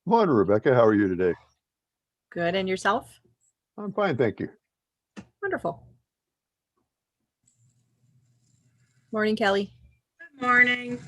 Morning, Rebecca. How are you today? Good. And yourself? I'm fine, thank you. Wonderful. Morning, Kelly. Good morning.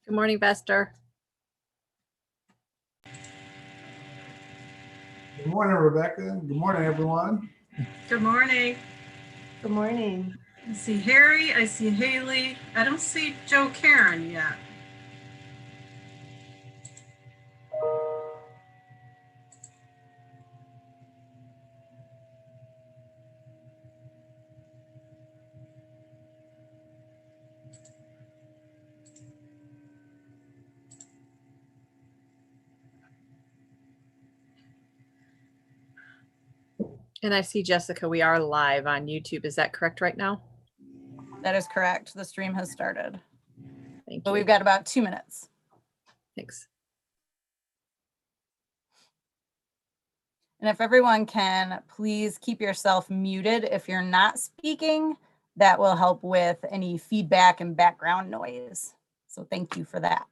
Good morning, Vester. Good morning, Rebecca. Good morning, everyone. Good morning. Good morning. I see Harry. I see Haley. I don't see Joe Karen yet. And I see Jessica, we are live on YouTube. Is that correct right now? That is correct. The stream has started. Thank But you. we've got about 2 minutes. Thanks. And if everyone can, please keep yourself muted if you're not speaking. That will help with any feedback and background noise. So thank you for that.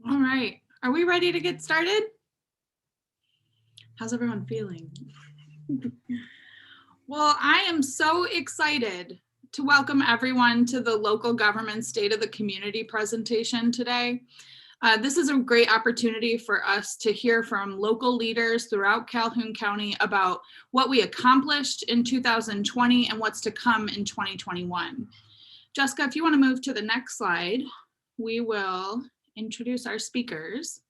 All right, are we ready to get started? How's everyone feeling? Well, I am so excited to welcome everyone to the local government State of the Community presentation today. This is a great opportunity for us to hear from local leaders throughout Calhoun County about what we accomplished in 2020 and what's to come in 2021. Jessica, if you want to move to the next slide, we will introduce our speakers.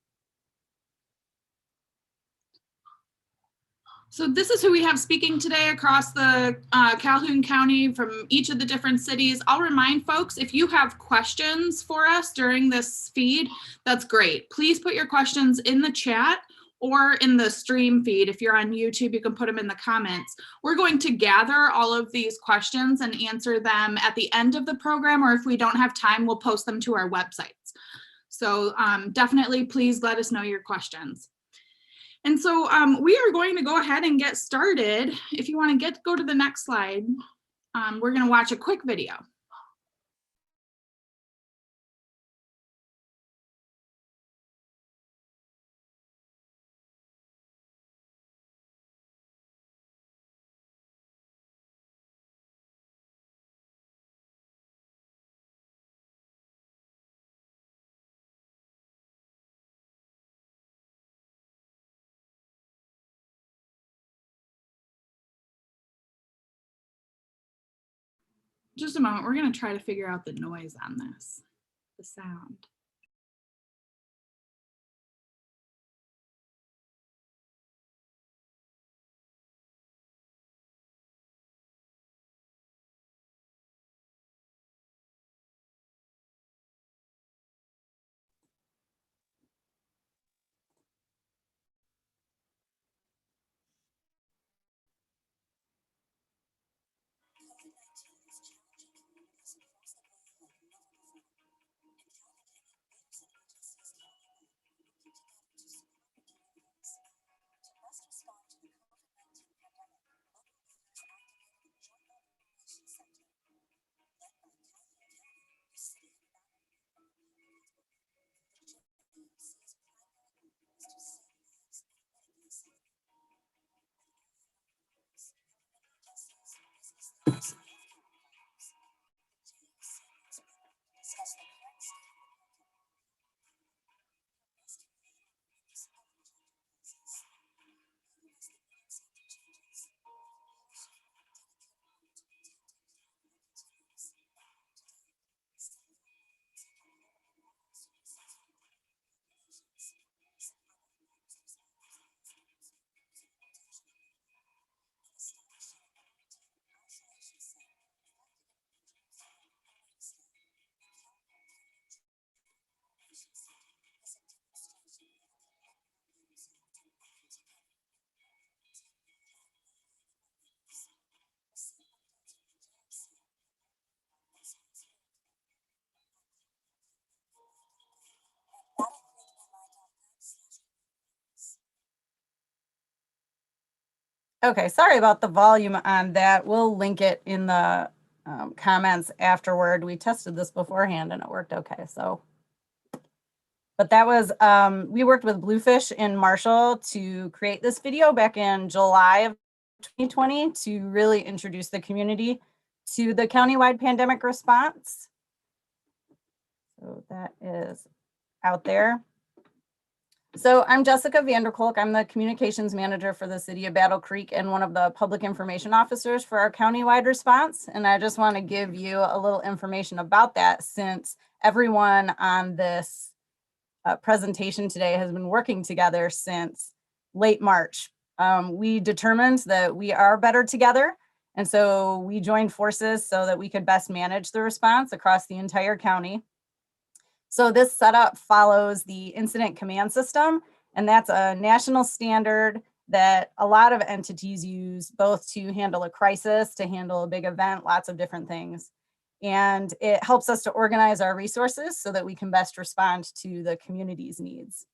So this is who we have speaking today across the Calhoun County from each of the different cities. I'll remind folks, if you have questions for us during this feed, that's great. Please put your questions in the chat or in the stream feed. If you're on YouTube, you can put them in the comments. We're going to gather all of these questions and answer them at the end of the program, or if we don't have time, we'll post them to our websites. So definitely, please let us know your questions. And so we are going to go ahead and get started. If you want to go to the next slide, we're going to watch a quick video. Just a moment, we're going to try to figure out the noise on this, the sound. Okay, sorry about the volume on that. We'll link it in the comments afterward. We tested this beforehand and it worked okay. So, but that was, we worked with Bluefish in Marshall to create this video back in July of 2020 to really introduce the community to the countywide pandemic response. So that is out there. So I'm Jessica Vanderkolk. I'm the communications manager for the city of Battle Creek and one of the public information officers for our countywide response. And I just want to give you a little information about that, since everyone on this presentation today has been working together since late March. We determined that we are better together. And so we joined forces so that we could best manage the response across the entire county. So this setup follows the incident command system, and that's a national standard that a lot of entities use, both to handle a crisis, to handle a big event, lots of different things. And it helps us to organize our resources so that we can best respond to the community's needs.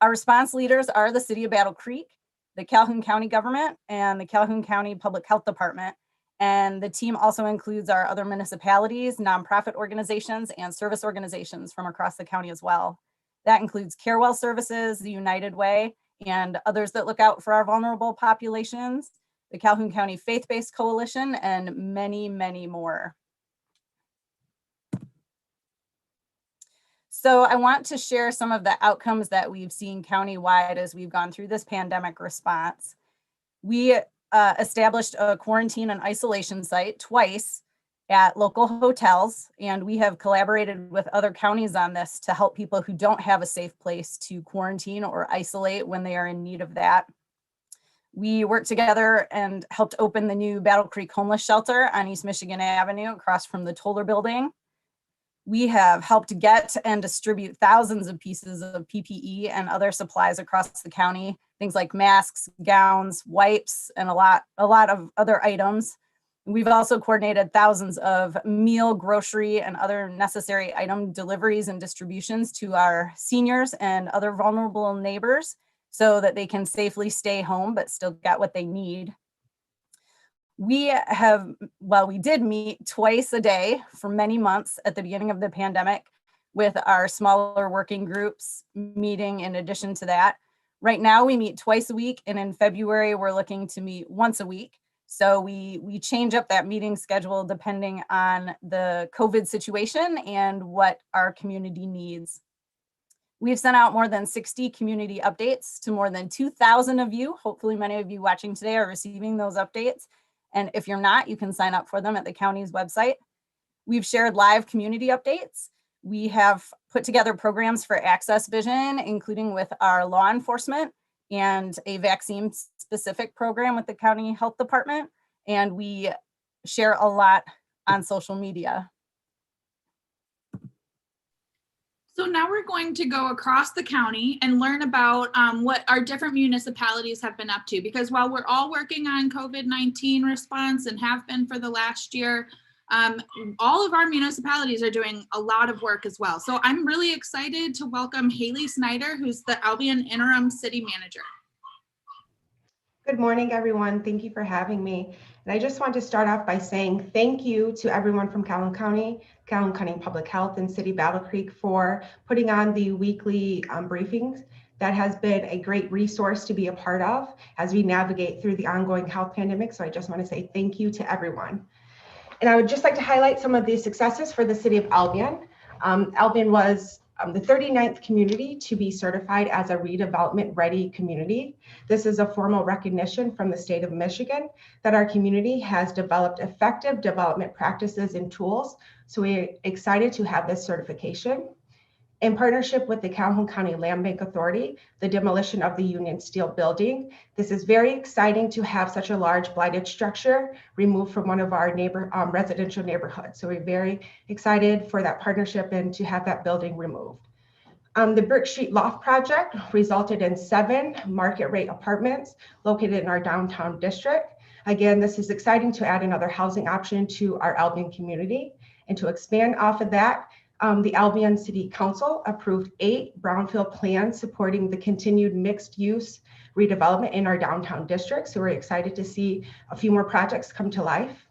Our response leaders are the city of Battle Creek, the Calhoun County government, and the Calhoun County Public Health Department. And the team also includes our other municipalities, nonprofit organizations, and service organizations from across the county as well. That includes Carewell Services, the United Way, and others that look out for our vulnerable populations, the Calhoun County Faith-Based Coalition, and many, many more. So I want to share some of the outcomes that we've seen countywide as we've gone through this pandemic response. We established a quarantine and isolation site twice at local hotels, and we have collaborated with other counties on this to help people who don't have a safe place to quarantine or isolate when they are in need of that. We worked together and helped open the new Battle Creek Homeless Shelter on East Michigan Avenue across from the Toller Building. We have helped get and distribute thousands of pieces of PPE and other supplies across the county, things like masks, gowns, wipes, and a lot of other items. We've also coordinated thousands of meal, grocery, and other necessary item deliveries and distributions to our seniors and other vulnerable neighbors so that they can safely stay home but still get what they need. We did meet twice a day for many months at the beginning of the pandemic with our smaller working groups meeting in addition to that. Right now we meet twice a week, and in February we're looking to meet once a week. So we change up that meeting schedule depending on the COVID situation and what our community needs. We've sent out more than 60 community updates to more than 2,000 of you. Hopefully many of you watching today are receiving those updates. And if you're not, you can sign up for them at the county's website. We've shared live community updates. We have put together programs for access vision, including with our law enforcement, and a vaccine specific program with the county health department. And we share a lot on social media. So now we're going to go across the county and learn about what our different municipalities have been up to, because while we're all working on COVID-19 response and have been for the last year, all of our municipalities are doing a lot of work as well. So I'm really excited to welcome Haley Snyder, who's the Albion Interim City Manager. Good morning, everyone. Thank you for having me. And I just want to start off by saying thank you to everyone from Calhoun County Public Health, and City Battle Creek for putting on the weekly briefings. That has been a great resource to be a part of as we navigate through the ongoing health pandemic. So I just want to say thank you to everyone. And I would just like to highlight some of the successes for the city of Albion. Albion was the 39th community to be certified as a redevelopment ready community. This is a formal recognition from the state of Michigan that our community has developed effective development practices and tools. So we're excited to have this certification. In partnership with the Calhoun County Land Bank Authority, the demolition of the Union Steel building. This is very exciting to have such a large blighted structure removed from one of our residential neighborhoods. So we're very excited for that partnership and to have that building removed. The Brick Street Loft project resulted in 7 market rate apartments located in our downtown district. Again, this is exciting to add another housing option to our Albion community. And to expand off of that, The Albion City Council approved 8 brownfield plans supporting the continued mixed use redevelopment in our downtown district. So we're excited to see a few more projects come to life.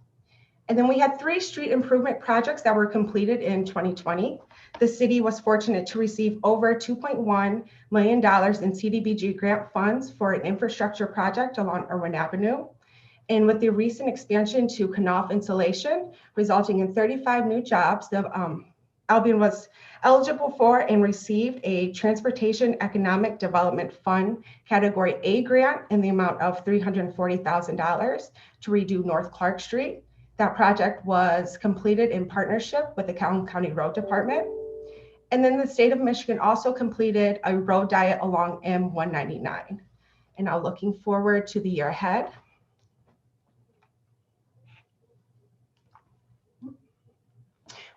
And then we had 3 street improvement projects that were completed in 2020. The city was fortunate to receive over $2.1 million in CDBG grant funds for an infrastructure project along Irwin Avenue. And with the recent expansion to Knopf insulation, resulting in 35 new jobs, the Albion was eligible for and received a Transportation Economic Development Fund Category A grant in the amount of $340,000 to redo North Clark Street. That project was completed in partnership with the Calhoun County Road Department. And then the state of Michigan also completed a road diet along M199. And now looking forward to the year ahead.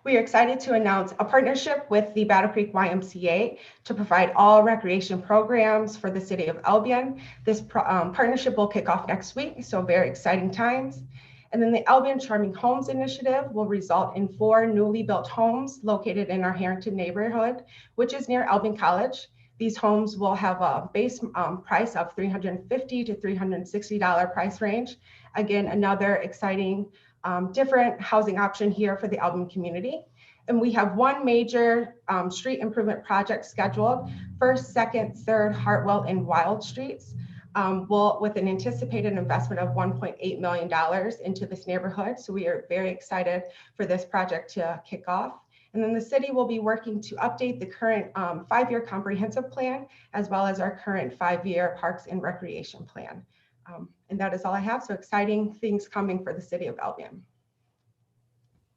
We are excited to announce a partnership with the Battle Creek YMCA to provide all recreation programs for the city of Albion. This partnership will kick off next week, so very exciting times. And then the Albion Charming Homes Initiative will result in 4 newly built homes located in our Harrington neighborhood, which is near Albion College. These homes will have a base price of $350 to $360 price range. Again, another exciting different housing option here for the Albion community. And we have 1 major street improvement project scheduled, 1st, 2nd, 3rd, Hartwell and Wild Streets. With an anticipated investment of $1.8 million into this neighborhood. So we are very excited for this project to kick off. And then the city will be working to update the current 5-year comprehensive plan, as well as our current 5-year parks and recreation plan. And that is all I have. So exciting things coming for the city of Albion.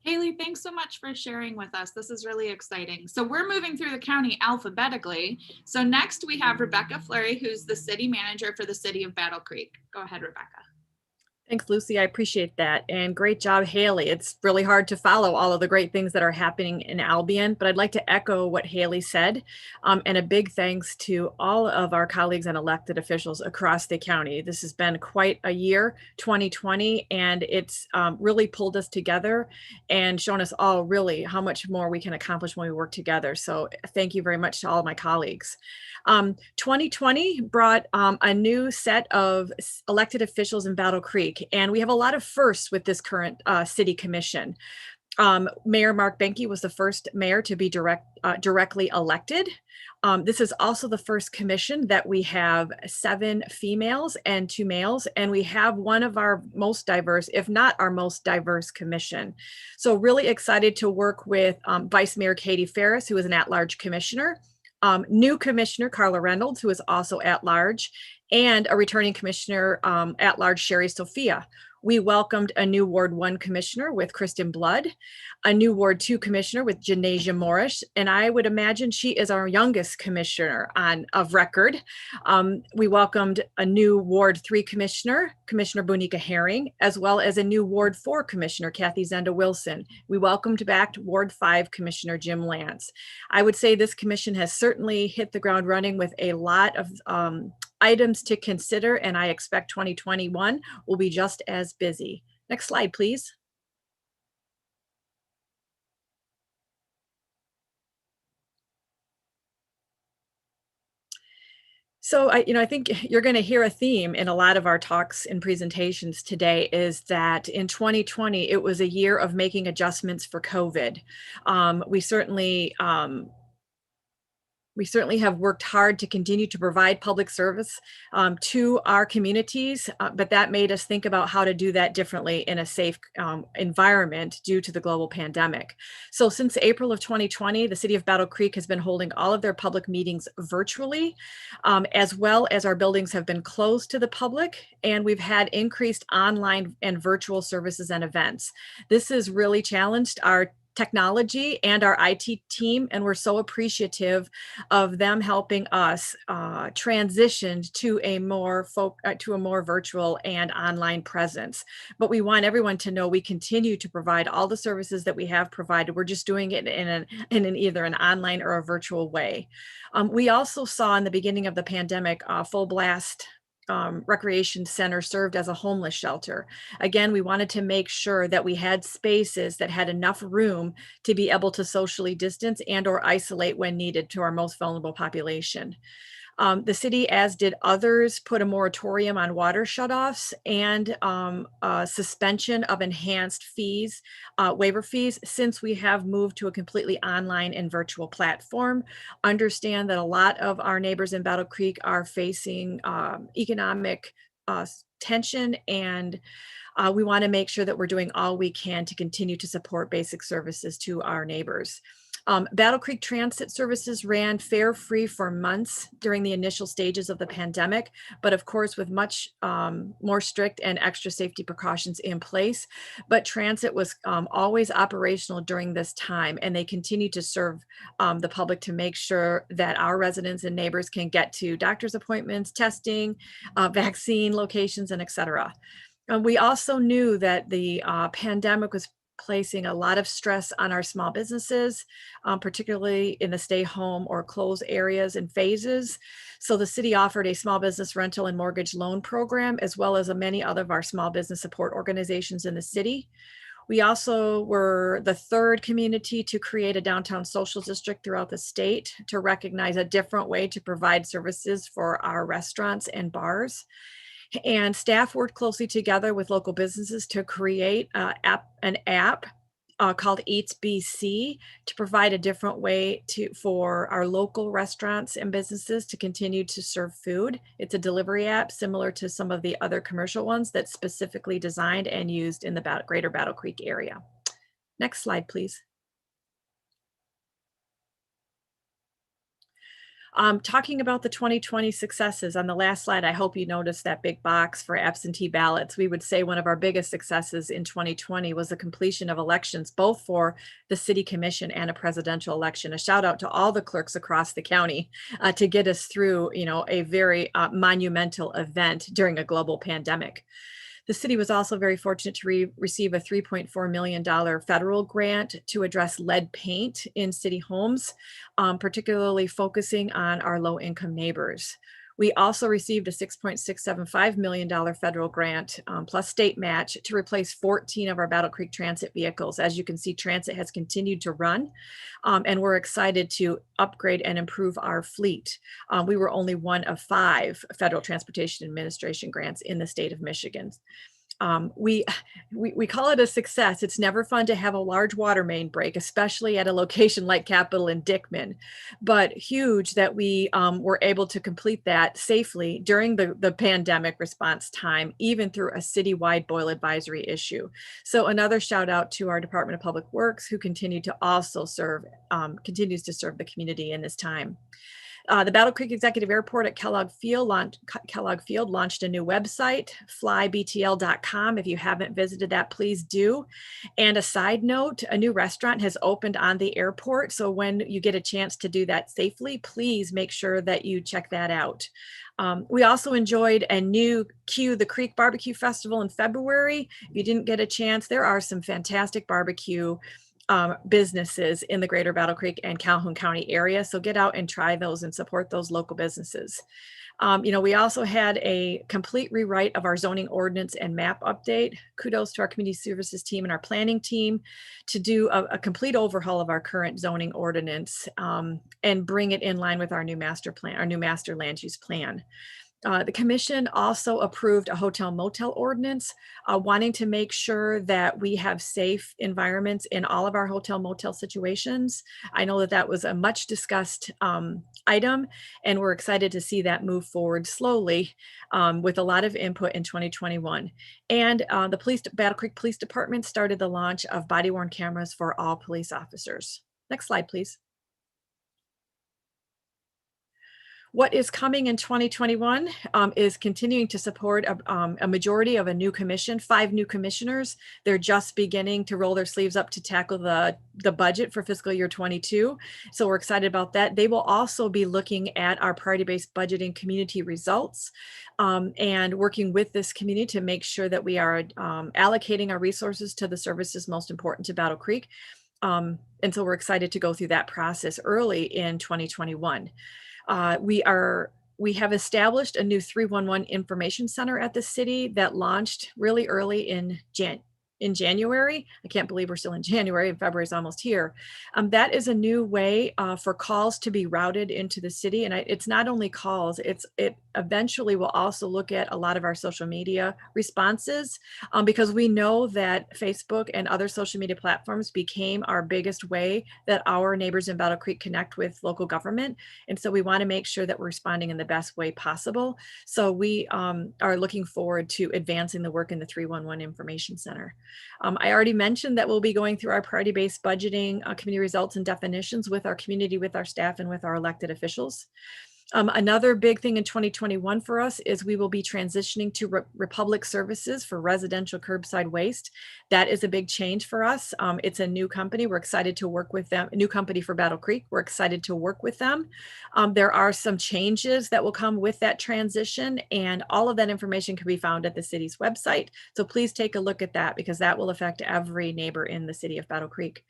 Haley, thanks so much for sharing with us. This is really exciting. So we're moving through the county alphabetically. So next we have Rebecca Fleury, who's the city manager for the city of Battle Creek. Go ahead, Rebecca. Thanks, Lucy. I appreciate that. And great job, Haley. It's really hard to follow all of the great things that are happening in Albion, but I'd like to echo what Haley said. And a big thanks to all of our colleagues and elected officials across the county. This has been quite a year, 2020, and it's really pulled us together and shown us all really how much more we can accomplish when we work together. So thank you very much to all of my colleagues. 2020 brought a new set of elected officials in Battle Creek. And we have a lot of firsts with this current city commission. Mayor Mark Benke was the first mayor to be directly elected. This is also the first commission that we have 7 females and 2 males, and we have one of our most diverse, if not our most diverse commission. So really excited to work with Vice Mayor Katie Ferris, who is an at-large commissioner, new commissioner Carla Reynolds, who is also at-large, and a returning commissioner at-large Sherry Sophia. We welcomed a new Ward 1 commissioner with Kristen Blood, a new Ward 2 commissioner with Janasia Morris, and I would imagine she is our youngest commissioner of record. We welcomed a new Ward 3 commissioner, Commissioner Bonica Herring, as well as a new Ward 4 commissioner, Kathy Zenda Wilson. We welcomed back Ward 5 Commissioner Jim Lance. I would say this commission has certainly hit the ground running with a lot of items to consider, and I expect 2021 will be just as busy. Next slide, please. So I think you're going to hear a theme in a lot of our talks and presentations today is that in 2020, it was a year of making adjustments for COVID. We certainly have worked hard to continue to provide public service to our communities, but that made us think about how to do that differently in a safe environment due to the global pandemic. So since April of 2020, the city of Battle Creek has been holding all of their public meetings virtually, as well as our buildings have been closed to the public, and we've had increased online and virtual services and events. This has really challenged our technology and our IT team, and we're so appreciative of them helping us transition to a more virtual and online presence. But we want everyone to know we continue to provide all the services that we have provided. We're just doing it in either an online or a virtual way. We also saw in the beginning of the pandemic full blast recreation center served as a homeless shelter. Again, we wanted to make sure that we had spaces that had enough room to be able to socially distance and or isolate when needed to our most vulnerable population. The city, as did others, put a moratorium on water shutoffs and a suspension of enhanced fees, waiver fees, since we have moved to a completely online and virtual platform. Understand that a lot of our neighbors in Battle Creek are facing economic tension, and we want to make sure that we're doing all we can to continue to support basic services to our neighbors. Battle Creek Transit Services ran fare free for months during the initial stages of the pandemic, but of course with much more strict and extra safety precautions in place. But transit was always operational during this time, and they continue to serve the public to make sure that our residents and neighbors can get to doctor's appointments, testing, vaccine locations, and et cetera. We also knew that the pandemic was placing a lot of stress on our small businesses, particularly in the stay home or close areas and phases. So the city offered a small business rental and mortgage loan program, as well as many other of our small business support organizations in the city. We also were the third community to create a downtown social district throughout the state to recognize a different way to provide services for our restaurants and bars. And staff worked closely together with local businesses to create an app called Eats BC to provide a different way for our local restaurants and businesses to continue to serve food. It's a delivery app similar to some of the other commercial ones that's specifically designed and used in the greater Battle Creek area. Next slide, please. Talking about the 2020 successes, on the last slide, I hope you noticed that big box for absentee ballots. We would say one of our biggest successes in 2020 was the completion of elections, both for the city commission and a presidential election. A shout out to all the clerks across the county to get us through, a very monumental event during a global pandemic. The city was also very fortunate to receive a $3.4 million federal grant to address lead paint in city homes, particularly focusing on our low-income neighbors. We also received a $6.675 million federal grant plus state match to replace 14 of our Battle Creek Transit vehicles. As you can see, transit has continued to run, and we're excited to upgrade and improve our fleet. We were only one of 5 Federal Transportation Administration grants in the state of Michigan. We call it a success. It's never fun to have a large water main break, especially at a location like Capitol and Dickman, but huge that we were able to complete that safely during the pandemic response time, even through a citywide boil advisory issue. So another shout out to our Department of Public Works, who continues to serve the community in this time. The Battle Creek Executive Airport at Kellogg Field launched a new website, flybtl.com. If you haven't visited that, please do. And a side note, a new restaurant has opened on the airport. So when you get a chance to do that safely, please make sure that you check that out. We also enjoyed a new the Creek Barbecue Festival in February. If you didn't get a chance, there are some fantastic barbecue businesses in the greater Battle Creek and Calhoun County area. So get out and try those and support those local businesses. We also had a complete rewrite of our zoning ordinance and map update. Kudos to our community services team and our planning team to do a complete overhaul of our current zoning ordinance and bring it in line with our new master plan, our new master land use plan. The commission also approved a hotel motel ordinance, wanting to make sure that we have safe environments in all of our hotel motel situations. I know that was a much discussed item, and we're excited to see that move forward slowly with a lot of input in 2021. And the Battle Creek Police Department started the launch of body-worn cameras for all police officers. Next slide, please. What is coming in 2021 is continuing to support a majority of a new commission, 5 new commissioners. They're just beginning to roll their sleeves up to tackle the budget for fiscal year 22. So we're excited about that. They will also be looking at our priority-based budgeting community results and working with this community to make sure that we are allocating our resources to the services most important to Battle Creek. And so we're excited to go through that process early in 2021. We We have established a new 311 information center at the city that launched really early in January. I can't believe we're still in January and February is almost here. That is a new way for calls to be routed into the city. And it's not only calls, it eventually will also look at a lot of our social media responses because we know that Facebook and other social media platforms became our biggest way that our neighbors in Battle Creek connect with local government. And so we want to make sure that we're responding in the best way possible. So we are looking forward to advancing the work in the 311 Information Center. I already mentioned that we'll be going through our priority-based budgeting, community results and definitions with our community, with our staff, and with our elected officials. Another big thing in 2021 for us is we will be transitioning to Republic Services for residential curbside waste. That is a big change for us. It's a new company. We're excited to work with them, a new company for Battle Creek. We're excited to work with them. There are some changes that will come with that transition, and all of that information can be found at the city's website. So please take a look at that because that will affect every neighbor in the city of Battle Creek.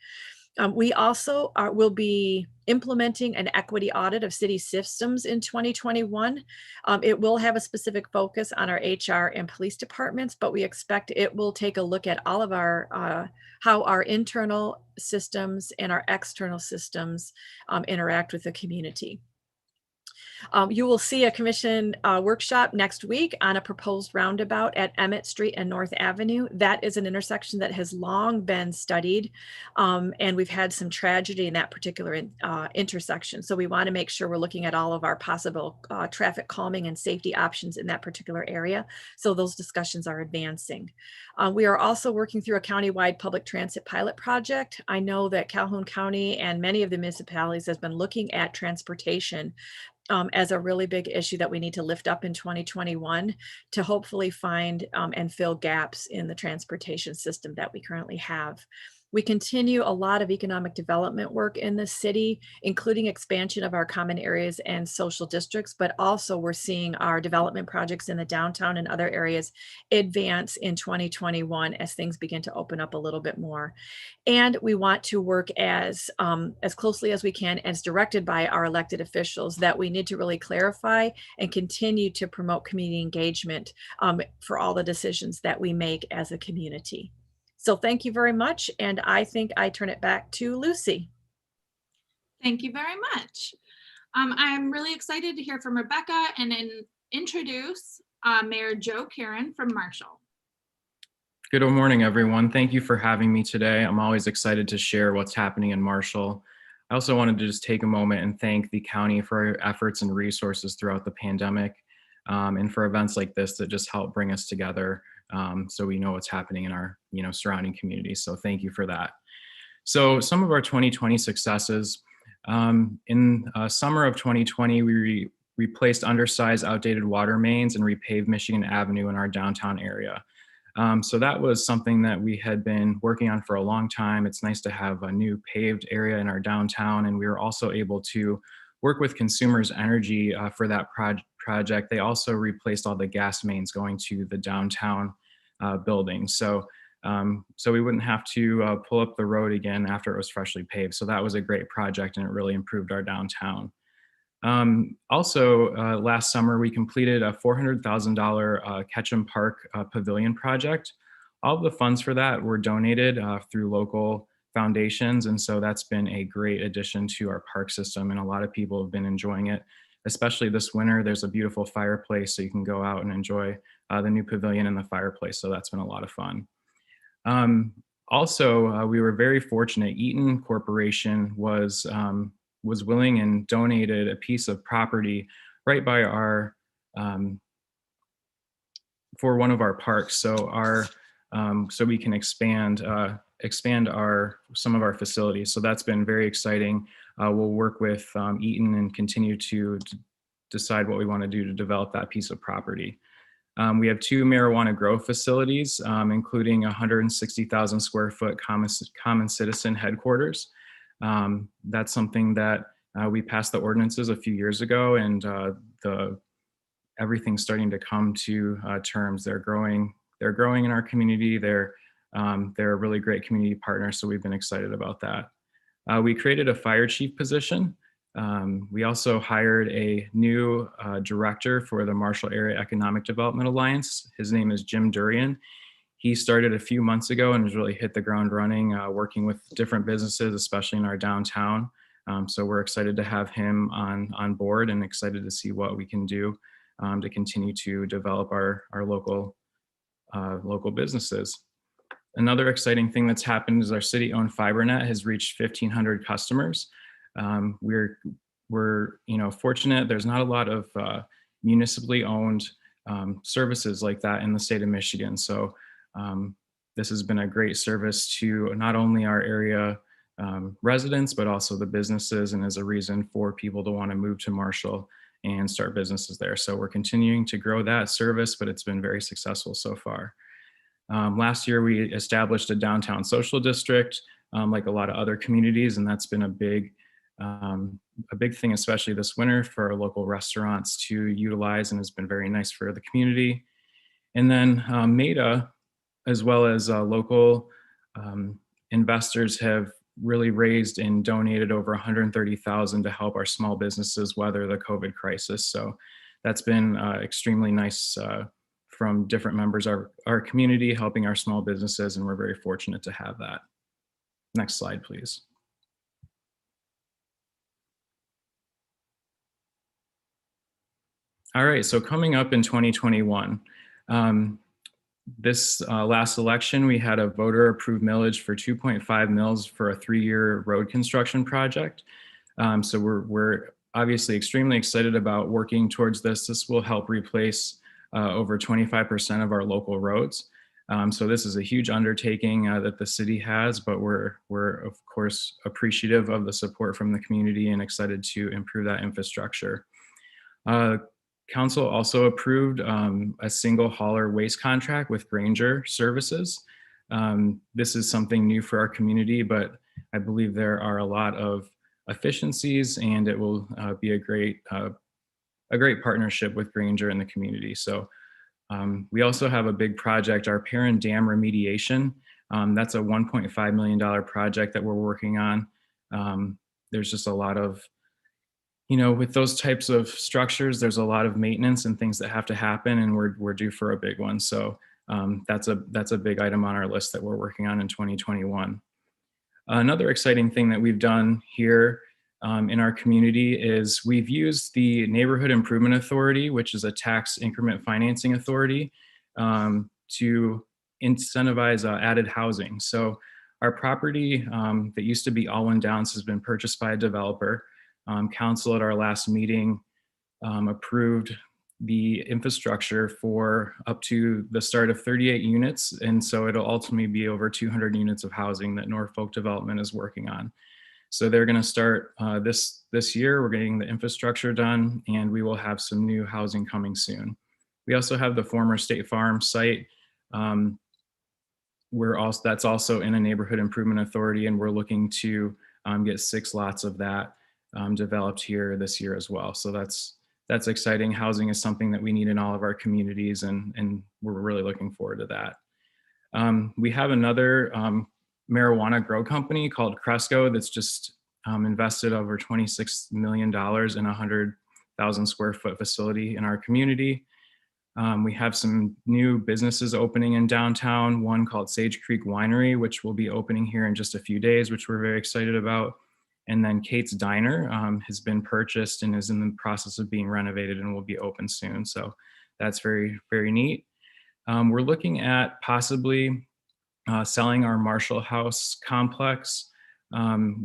We also will be implementing an equity audit of city systems in 2021. It will have a specific focus on our HR and police departments, but we expect it will take a look at all of our how our internal systems and our external systems interact with the community. You will see a commission workshop next week on a proposed roundabout at Emmett Street and North Avenue. That is an intersection that has long been studied, and we've had some tragedy in that particular intersection. So we want to make sure we're looking at all of our possible traffic calming and safety options in that particular area. So those discussions are advancing. We are also working through a countywide public transit pilot project. I know that Calhoun County and many of the municipalities has been looking at transportation as a really big issue that we need to lift up in 2021 to hopefully find and fill gaps in the transportation system that we currently have. We continue a lot of economic development work in the city, including expansion of our common areas and social districts, but also we're seeing our development projects in the downtown and other areas advance in 2021 as things begin to open up a little bit more. And we want to work as closely as we can, as directed by our elected officials, that we need to really clarify and continue to promote community engagement for all the decisions that we make as a community. So thank you very much. And I think I turn it back to Lucy. Thank you very much. I'm really excited to hear from Rebecca and then introduce Mayor Joe Karen from Marshall. Good morning, everyone. Thank you for having me today. I'm always excited to share what's happening in Marshall. I also wanted to just take a moment and thank the county for your efforts and resources throughout the pandemic and for events like this that just help bring us together so we know what's happening in our surrounding communities. So thank you for that. So some of our 2020 successes. In summer of 2020, we replaced undersized, outdated water mains and repaved Michigan Avenue in our downtown area. So that was something that we had been working on for a long time. It's nice to have a new paved area in our downtown, and we were also able to work with Consumers Energy for that project. They also replaced all the gas mains going to the downtown building. So we wouldn't have to pull up the road again after it was freshly paved. So that was a great project, and it really improved our downtown. Also, last summer, we completed a $400,000 Ketchum Park Pavilion project. All of the funds for that were donated through local foundations, and so that's been a great addition to our park system, and a lot of people have been enjoying it, especially this winter. There's a beautiful fireplace, so you can go out and enjoy the new pavilion and the fireplace, so that's been a lot of fun. Also, we were very fortunate. Eaton Corporation was willing and donated a piece of property right by our for one of our parks, so we can expand some of our facilities. So that's been very exciting. We'll work with Eaton and continue to decide what we want to do to develop that piece of property. We have 2 marijuana grow facilities, including 160,000 square foot common citizen headquarters. That's something that we passed the ordinances a few years ago, and everything's starting to come to terms. They're growing in our community. They're a really great community partner, so we've been excited about that. We created a fire chief position. We also hired a new director for the Marshall Area Economic Development Alliance. His name is Jim Durian. He started a few months ago and has really hit the ground running, working with different businesses, especially in our downtown. So we're excited to have him on board and excited to see what we can do to continue to develop our local businesses. Another exciting thing that's happened is our city-owned FiberNet has reached 1,500 customers. We're fortunate. There's not a lot of municipally owned services like that in the state of Michigan. So this has been a great service to not only our area residents, but also the businesses, and is a reason for people to want to move to Marshall and start businesses there. So we're continuing to grow that service, but it's been very successful so far. Last year, we established a downtown social district, like a lot of other communities, and that's been a big thing, especially this winter, for our local restaurants to utilize, and has been very nice for the community. And then MEDA, as well as local investors, have really raised and donated over $130,000 to help our small businesses weather the COVID crisis. So that's been extremely nice from different members of our community, helping our small businesses, and we're very fortunate to have that. Next slide, please. All right, so coming up in 2021, this last election, we had a voter approved millage for 2.5 mils for a 3-year road construction project. So we're obviously extremely excited about working towards this. This will help replace over 25% of our local roads. So this is a huge undertaking that the city has, but we're of course appreciative of the support from the community and excited to improve that infrastructure. Council also approved a single hauler waste contract with Granger Services. This is something new for our community, but I believe there are a lot of efficiencies, and it will be a great partnership with Granger and the community. So we also have a big project, our Perrin Dam remediation. That's a $1.5 million project that we're working on. There's just a lot of, with those types of structures, there's a lot of maintenance and things that have to happen, and we're due for a big one. So that's a big item on our list that we're working on in 2021. Another exciting thing that we've done here in our community is we've used the Neighborhood Improvement Authority, which is a tax increment financing authority, to incentivize added housing. So our property that used to be Alwyn Downs has been purchased by a developer. Council at our last meeting approved the infrastructure for up to the start of 38 units. And so it'll ultimately be over 200 units of housing that Norfolk Development is working on. So they're going to start this year. We're getting the infrastructure done, and we will have some new housing coming soon. We also have the former State Farm site. That's also in a Neighborhood Improvement Authority, and we're looking to get 6 lots of that developed here this year as well. So that's exciting. Housing is something that we need in all of our communities, and we're really looking forward to that. We have another marijuana grow company called Cresco that's just invested over $26 million in a 100,000 square foot facility in our community. We have some new businesses opening in downtown, one called Sage Creek Winery, which will be opening here in just a few days, which we're very excited about. And then Kate's Diner has been purchased and is in the process of being renovated and will be open soon. So that's very, very neat. We're looking at possibly selling our Marshall House complex.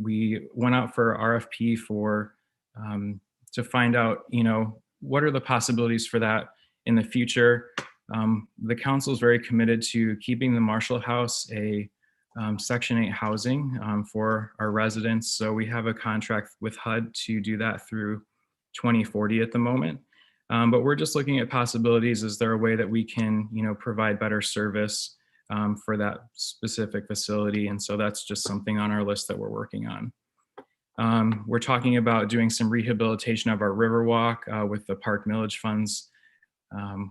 We went out for RFP to find out, what are the possibilities for that in the future. The council is very committed to keeping the Marshall House a Section 8 housing for our residents. So we have a contract with HUD to do that through 2040 at the moment. But we're just looking at possibilities. Is there a way that we can, provide better service for that specific facility? And so that's just something on our list that we're working on. We're talking about doing some rehabilitation of our Riverwalk with the Park Millage funds.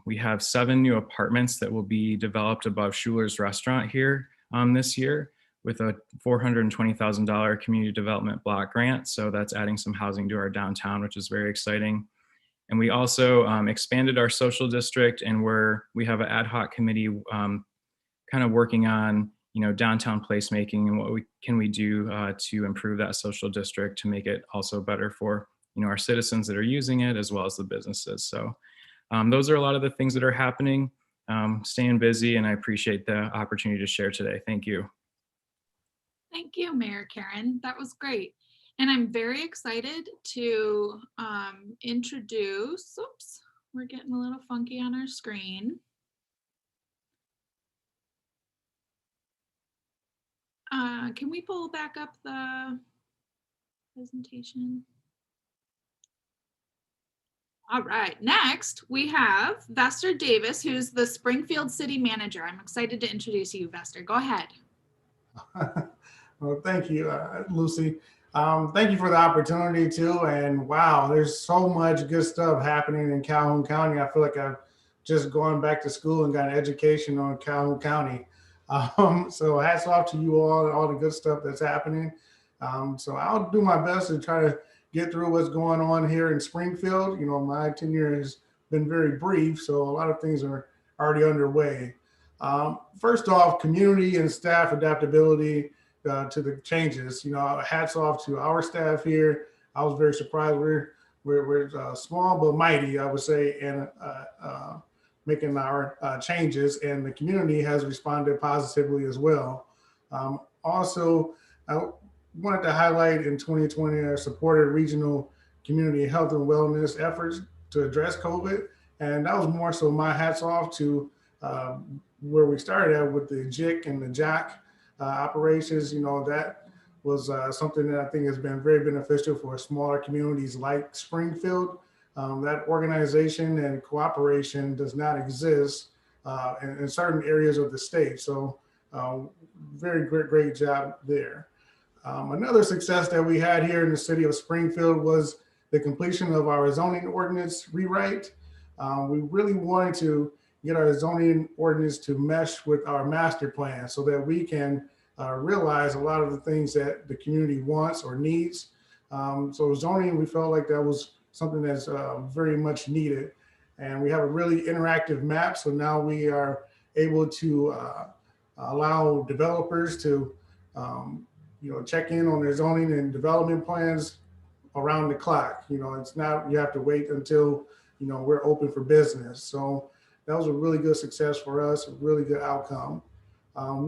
We have 7 new apartments that will be developed above Schuler's Restaurant here this year, with a $420,000 community development block grant. So that's adding some housing to our downtown, which is very exciting. And we also expanded our social district, and we have an ad hoc committee kind of working on, downtown placemaking and what can we do to improve that social district to make it also better for, our citizens that are using it as well as the businesses. So those are a lot of the things that are happening. Staying busy, and I appreciate the opportunity to share today. Thank you. Thank you, Mayor Karen. That was great. And I'm very excited to introduce, oops, we're getting a little funky on our screen. Can we pull back up the presentation? All right, next we have Vester Davis, who's the Springfield City Manager. I'm excited to introduce you, Vester. Go ahead. Well, thank you, Lucy. Thank you for the opportunity too. And wow, there's so much good stuff happening in Calhoun County. I feel like I've just gone back to school and got an education on Calhoun County. So hats off to you all the good stuff that's happening. So I'll do my best to try to get through what's going on here in Springfield. My tenure has been very brief, so a lot of things are already underway. First off, community and staff adaptability to the changes. Hats off to our staff here. I was very surprised. We're small but mighty, I would say, and making our changes, and the community has responded positively as well. Also, I wanted to highlight in 2020 our supported regional community health and wellness efforts to address COVID. And that was more so my hats off to where we started at with the JIC and the JAC operations. That was something that I think has been very beneficial for smaller communities like Springfield. That organization and cooperation does not exist in certain areas of the state. So very great job there. Another success that we had here in the city of Springfield was the completion of our zoning ordinance rewrite. We really wanted to get our zoning ordinance to mesh with our master plan so that we can realize a lot of the things that the community wants or needs. So zoning, we felt like that was something that's very much needed. And we have a really interactive map. So now we are able to allow developers to check in on their zoning and development plans around the clock. It's not, you have to wait until, we're open for business. So that was a really good success for us, a really good outcome.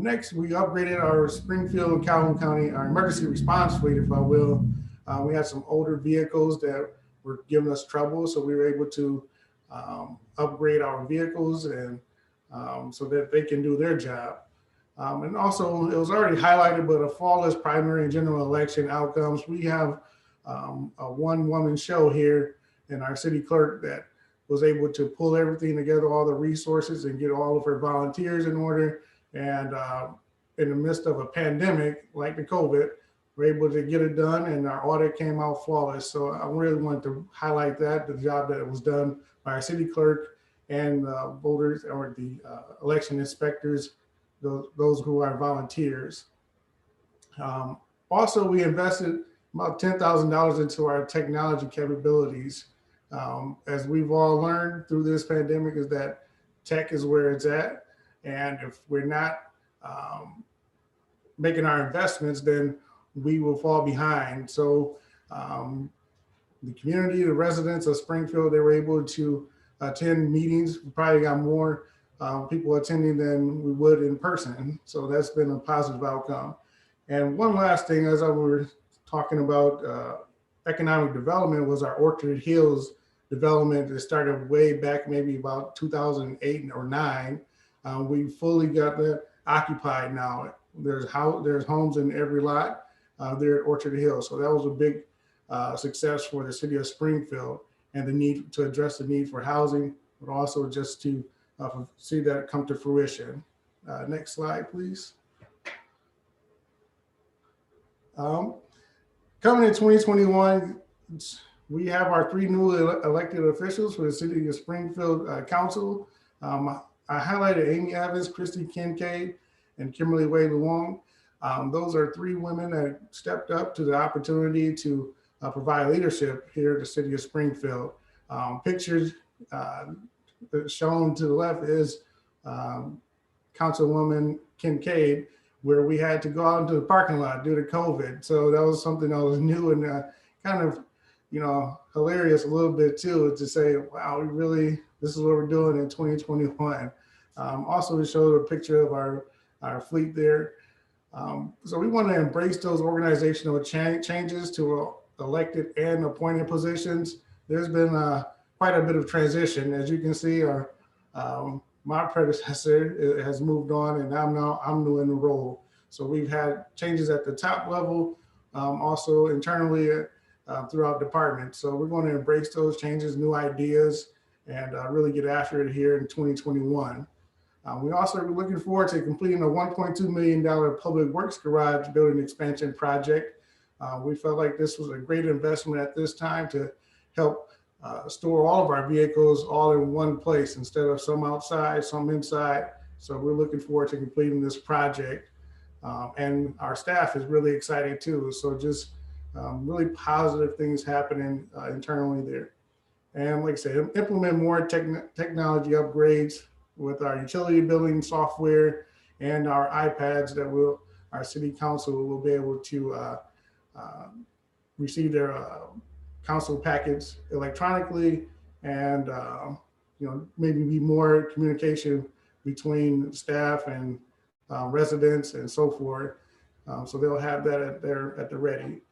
Next, we upgraded our Springfield and Calhoun County, our emergency response fleet, if I will. We had some older vehicles that were giving us trouble. So we were able to upgrade our vehicles and so that they can do their job. And also, it was already highlighted, but a flawless primary and general election outcomes. We have a one-woman show here in our city clerk that was able to pull everything together, all the resources, and get all of her volunteers in order. And in the midst of a pandemic like the COVID, we're able to get it done, and our audit came out flawless. So I really want to highlight that, the job that was done by our city clerk and voters or the election inspectors, those who are volunteers. Also, we invested about $10,000 into our technology capabilities. As we've all learned through this pandemic, is that tech is where it's at. And if we're not making our investments, then we will fall behind. So the community, the residents of Springfield, they were able to attend meetings. We probably got more people attending than we would in person. So that's been a positive outcome. And one last thing, as I were talking about economic development, was our Orchard Hills development that started way back maybe about 2008 or 9. We fully got that occupied now. There's homes in every lot there at Orchard Hills. So that was a big success for the city of Springfield, and the need to address the need for housing, but also just to see that come to fruition. Next slide, please. Coming in 2021, we have our 3 newly elected officials for the city of Springfield Council. I highlighted Amy Evans, Christy Kincaid, and Kimberly Wade Luong. Those are 3 women that stepped up to the opportunity to provide leadership here at the city of Springfield. Pictures shown to the left is Councilwoman Kincaid, where we had to go out into the parking lot due to COVID. So that was something that was new and kind of, hilarious a little bit too, to say, wow, this is what we're doing in 2021. Also, we showed a picture of our fleet there. So we want to embrace those organizational changes to elected and appointed positions. There's been quite a bit of transition. As you can see, my predecessor has moved on, and I'm new in the role. So we've had changes at the top level, also internally throughout departments. So we're going to embrace those changes, new ideas, and really get after it here in 2021. We also are looking forward to completing a $1.2 million public works garage building expansion project. We felt like this was a great investment at this time to help store all of our vehicles all in one place instead of some outside, some inside. So we're looking forward to completing this project. And our staff is really excited too. So just really positive things happening internally there. And like I said, implement more technology upgrades with our utility billing software and our iPads that our city council will be able to receive their council packets electronically, and maybe be more communication between staff and residents and so forth. So they'll have that at the ready.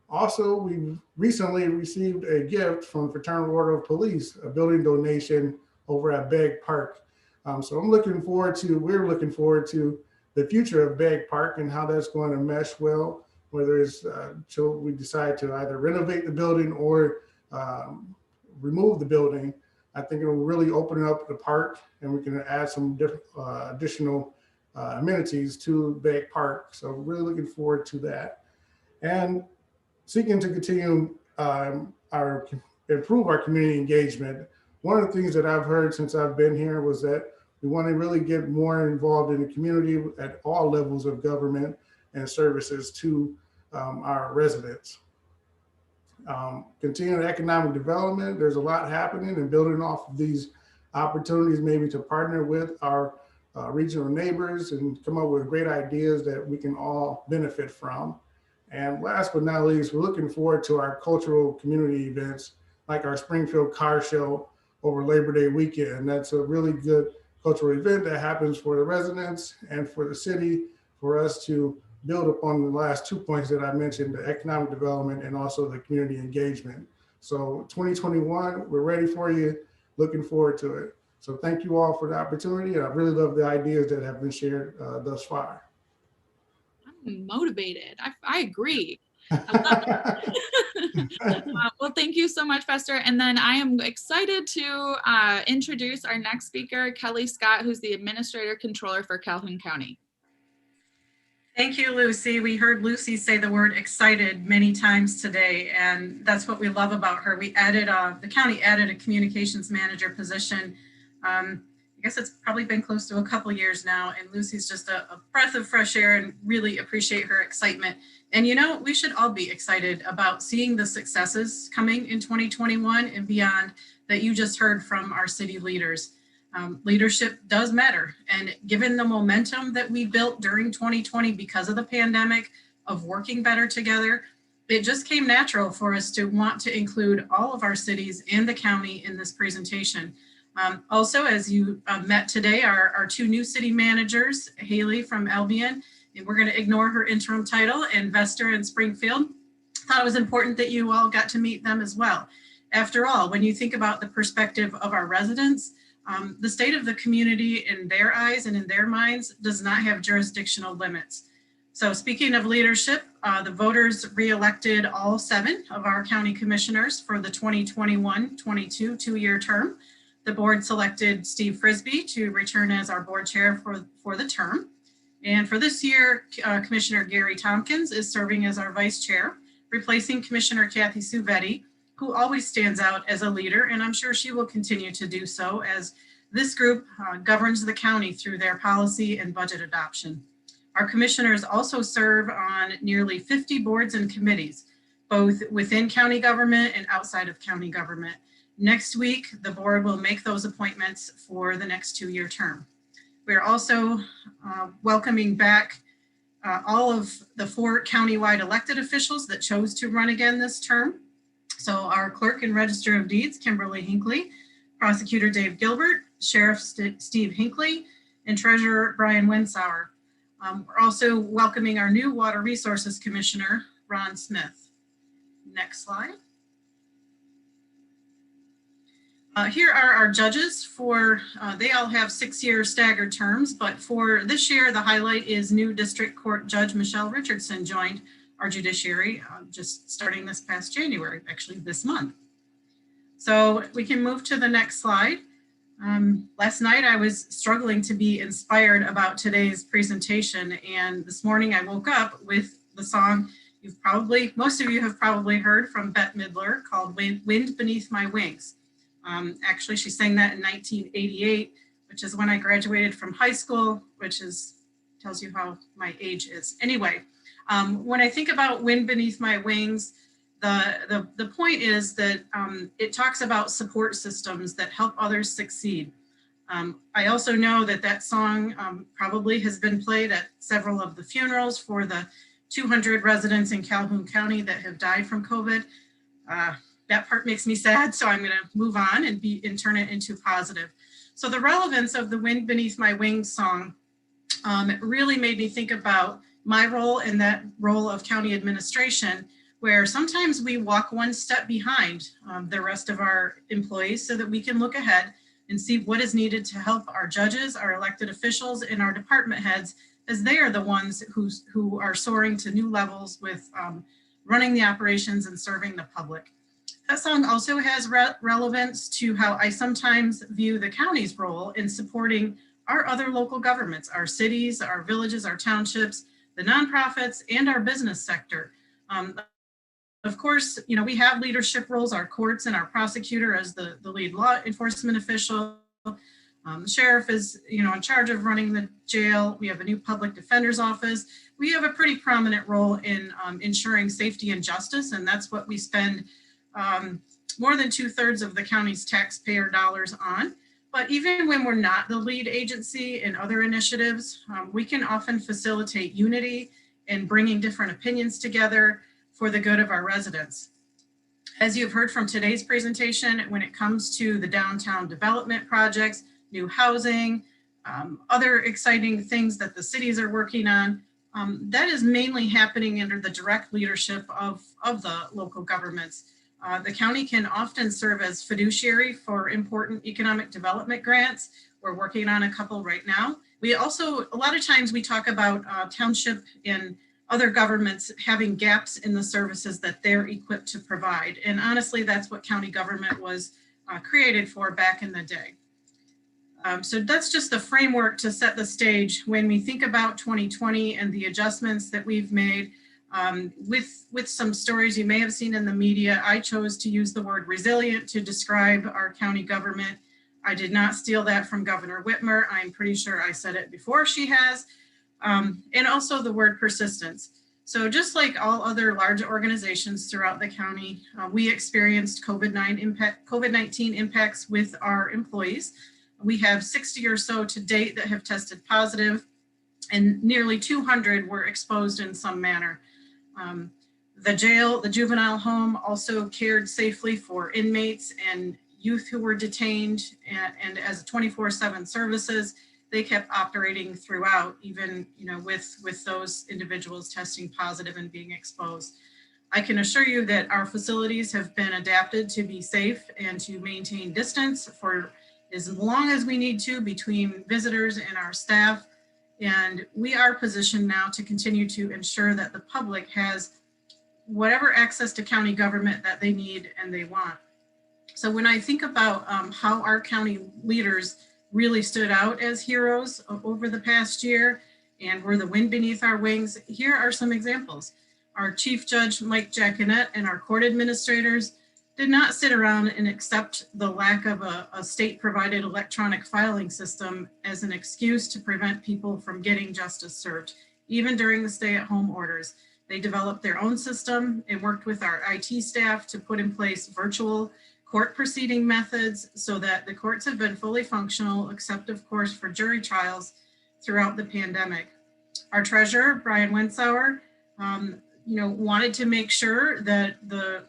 Also, we recently received a gift from Fraternal Order of Police, a building donation over at Begg Park. So we're looking forward to the future of Begg Park and how that's going to mesh well, whether it's we decide to either renovate the building or remove the building. I think it will really open up the park, and we can add some additional amenities to Begg Park. So really looking forward to that. And seeking to continue improve our community engagement. One of the things that I've heard since I've been here was that we want to really get more involved in the community at all levels of government and services to our residents. Continuing economic development, there's a lot happening, and building off of these opportunities maybe to partner with our regional neighbors and come up with great ideas that we can all benefit from. And last but not least, we're looking forward to our cultural community events like our Springfield Car Show over Labor Day weekend. That's a really good cultural event that happens for the residents and for the city, for us to build upon the last 2 points that I mentioned, the economic development and also the community engagement. So 2021, we're ready for you, looking forward to it. So thank you all for the opportunity. I really love the ideas that have been shared thus far. I'm motivated. I agree. I love it. Well, thank you so much, Fester. And then I am excited to introduce our next speaker, Kelly Scott, who's the Administrator Controller for Calhoun County. Thank you, Lucy. We heard Lucy say the word excited many times today, and that's what we love about her. We added, the county added a communications manager position. I guess it's probably been close to a couple years now, and Lucy's just a breath of fresh air, and really appreciate her excitement. And we should all be excited about seeing the successes coming in 2021 and beyond that you just heard from our city leaders. Leadership does matter, and given the momentum that we built during 2020 because of the pandemic of working better together, it just came natural for us to want to include all of our cities and the county in this presentation. Also, as you met today, our 2 new city managers, Haley from Albion, and we're going to ignore her interim title, and Vester in Springfield. Thought it was important that you all got to meet them as well. After all, when you think about the perspective of our residents, the state of the community in their eyes and in their minds does not have jurisdictional limits. So speaking of leadership, the voters re-elected all 7 of our county commissioners for the 2021-22 2-year term. The board selected Steve Frisbee to return as our board chair for the term. And for this year, Commissioner Gary Tompkins is serving as our vice chair, replacing Commissioner Kathy Suvetti, who always stands out as a leader, and I'm sure she will continue to do so as this group governs the county through their policy and budget adoption. Our commissioners also serve on nearly 50 boards and committees, both within county government and outside of county government. Next week, the board will make those appointments for the next 2-year term. We're also welcoming back all of the 4 countywide elected officials that chose to run again this term. So our clerk and register of deeds, Kimberly Hinckley, prosecutor Dave Gilbert, Sheriff Steve Hinckley, and treasurer Brian Winsauer. We're also welcoming our new water resources commissioner, Ron Smith. Next slide. Here are our judges for, they all have 6-year staggered terms, but for this year, the highlight is new District Court Judge Michelle Richardson joined our judiciary just starting this past January, actually this month. So we can move to the next slide. Last night I was struggling to be inspired about today's presentation, and this morning I woke up with the song most of you have probably heard from Bette Midler called Wind Beneath My Wings. Actually, she sang that in 1988, which is when I graduated from high school, which tells you how my age is. Anyway, when I think about Wind Beneath My Wings, the point is that it talks about support systems that help others succeed. I also know that song probably has been played at several of the funerals for the 200 residents in Calhoun County that have died from COVID. That part makes me sad, so I'm going to move on and turn it into positive. So the relevance of the Wind Beneath My Wings song really made me think about my role in that role of county administration, where sometimes we walk one step behind the rest of our employees so that we can look ahead and see what is needed to help our judges, our elected officials, and our department heads, as they are the ones who are soaring to new levels with running the operations and serving the public. That song also has relevance to how I sometimes view the county's role in supporting our other local governments, our cities, our villages, our townships, the nonprofits, and our business sector. Of course, we have leadership roles, our courts and our prosecutor as the lead law enforcement official. The sheriff is, in charge of running the jail. We have a new public defender's office. We have a pretty prominent role in ensuring safety and justice, and that's what we spend more than 2/3 of the county's taxpayer dollars on. But even when we're not the lead agency in other initiatives, we can often facilitate unity and bringing different opinions together for the good of our residents. As you've heard from today's presentation, when it comes to the downtown development projects, new housing, other exciting things that the cities are working on, that is mainly happening under the direct leadership of the local governments. The county can often serve as fiduciary for important economic development grants. We're working on a couple right now. We also, a lot of times we talk about township and other governments having gaps in the services that they're equipped to provide. And honestly, that's what county government was created for back in the day. So that's just the framework to set the stage when we think about 2020 and the adjustments that we've made. With some stories you may have seen in the media, I chose to use the word resilient to describe our county government. I did not steal that from Governor Whitmer. I'm pretty sure I said it before she has. And also the word persistence. So just like all other large organizations throughout the county, we experienced COVID-19 impacts with our employees. We have 60 or so to date that have tested positive, and nearly 200 were exposed in some manner. The jail, the juvenile home also cared safely for inmates and youth who were detained, and as 24/7 services, they kept operating throughout, even with those individuals testing positive and being exposed. I can assure you that our facilities have been adapted to be safe and to maintain distance for as long as we need to between visitors and our staff. And we are positioned now to continue to ensure that the public has whatever access to county government that they need and they want. So when I think about how our county leaders really stood out as heroes over the past year and were the wind beneath our wings, here are some examples. Our Chief Judge, Mike Jaconet, and our court administrators did not sit around and accept the lack of a state-provided electronic filing system as an excuse to prevent people from getting justice served. even during the stay-at-home orders. They developed their own system and worked with our IT staff to put in place virtual court proceeding methods so that the courts have been fully functional, except of course for jury trials throughout the pandemic. Our treasurer, Brian Wensauer, wanted to make sure that the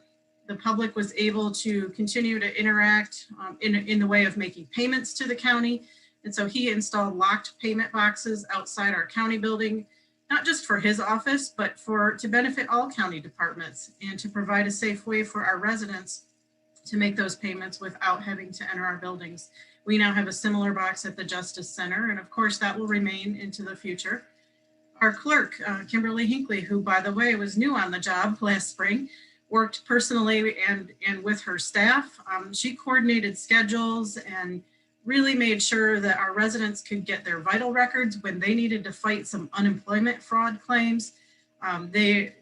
public was able to continue to interact in the way of making payments to the county. And so he installed locked payment boxes outside our county building, not just for his office, but to benefit all county departments and to provide a safe way for our residents to make those payments without having to enter our buildings. We now have a similar box at the Justice Center, and of course that will remain into the future. Our clerk, Kimberly Hinckley, who by the way was new on the job last spring, worked personally and with her staff. She coordinated schedules and really made sure that our residents could get their vital records when they needed to fight some unemployment fraud claims.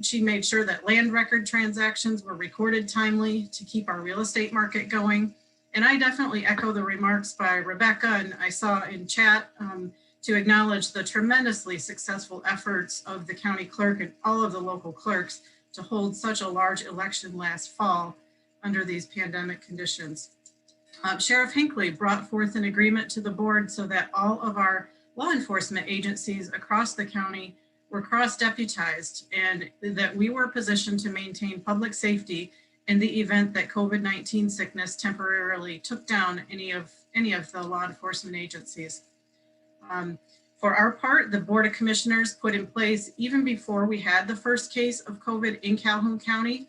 She made sure that land record transactions were recorded timely to keep our real estate market going. And I definitely echo the remarks by Rebecca, and I saw in chat to acknowledge the tremendously successful efforts of the county clerk and all of the local clerks to hold such a large election last fall under these pandemic conditions. Sheriff Hinckley brought forth an agreement to the board so that all of our law enforcement agencies across the county were cross-deputized and that we were positioned to maintain public safety in the event that COVID-19 sickness temporarily took down any of the law enforcement agencies. For our part, the Board of Commissioners put in place, even before we had the first case of COVID in Calhoun County,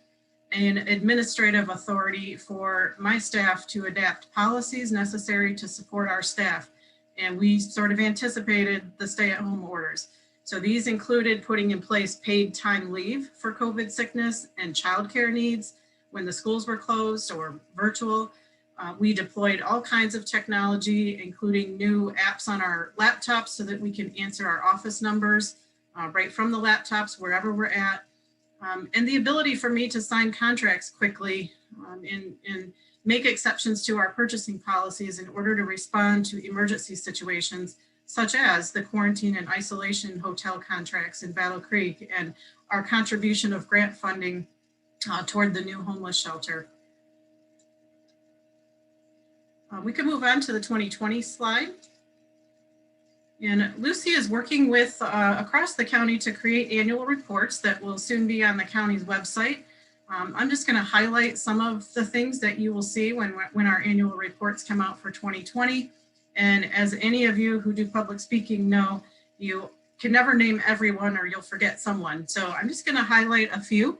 an administrative authority for my staff to adapt policies necessary to support our staff. And we sort of anticipated the stay-at-home orders. So these included putting in place paid time leave for COVID sickness and childcare needs when the schools were closed or virtual. We deployed all kinds of technology, including new apps on our laptops so that we can answer our office numbers right from the laptops wherever we're at. And the ability for me to sign contracts quickly and make exceptions to our purchasing policies in order to respond to emergency situations, such as the quarantine and isolation hotel contracts in Battle Creek and our contribution of grant funding toward the new homeless shelter. We can move on to the 2020 slide. And Lucy is working with across the county to create annual reports that will soon be on the county's website. I'm just going to highlight some of the things that you will see when our annual reports come out for 2020. And as any of you who do public speaking know, you can never name everyone or you'll forget someone. So I'm just going to highlight a few.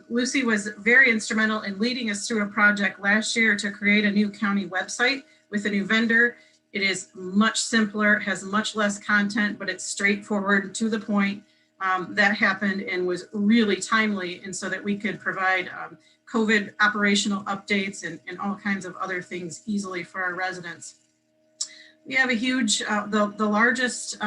Lucy was very instrumental in leading us through a project last year to create a new county website with a new vendor. It is much simpler, has much less content, but it's straightforward, to the point. That happened and was really timely, and so that we could provide COVID operational updates and all kinds of other things easily for our residents. We have a huge, the largest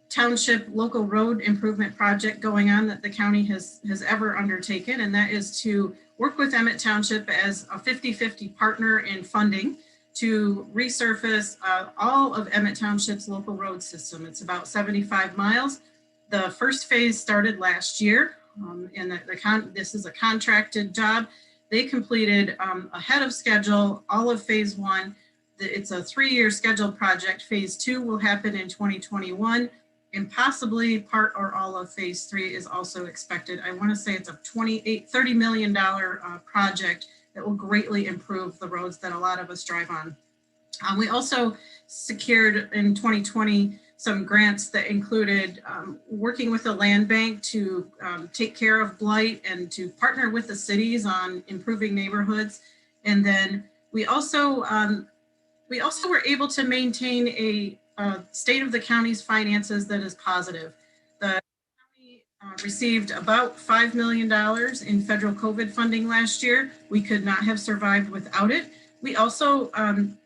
township local road improvement project going on that the county has ever undertaken, and that is to work with Emmett Township as a 50-50 partner in funding to resurface all of Emmett Township's local road system. It's about 75 miles. The first phase started last year, and this is a contracted job. They completed ahead of schedule all of phase 1. It's a 3-year scheduled project. Phase 2 will happen in 2021, and possibly part or all of phase 3 is also expected. I want to say it's a $30 million project that will greatly improve the roads that a lot of us drive on. We also secured in 2020 some grants that included working with the land bank to take care of blight and to partner with the cities on improving neighborhoods. And then we also were able to maintain a state of the county's finances that is positive. The county received about $5 million in federal COVID funding last year. We could not have survived without it. We also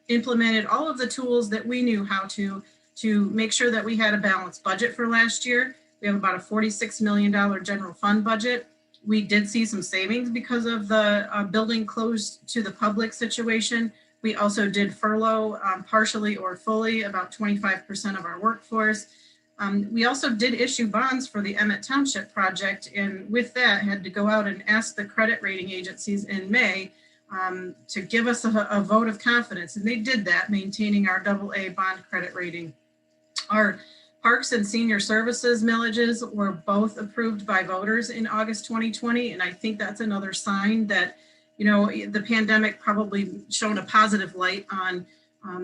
implemented all of the tools that we knew how to make sure that we had a balanced budget for last year. We have about a $46 million general fund budget. We did see some savings because of the building closed to the public situation. We also did furlough partially or fully about 25% of our workforce. We also did issue bonds for the Emmett Township project, and with that had to go out and ask the credit rating agencies in May to give us a vote of confidence, and they did that, maintaining our AA bond credit rating. Our Parks and Senior Services millages were both approved by voters in August 2020, and I think that's another sign that, you know, the pandemic probably shone a positive light on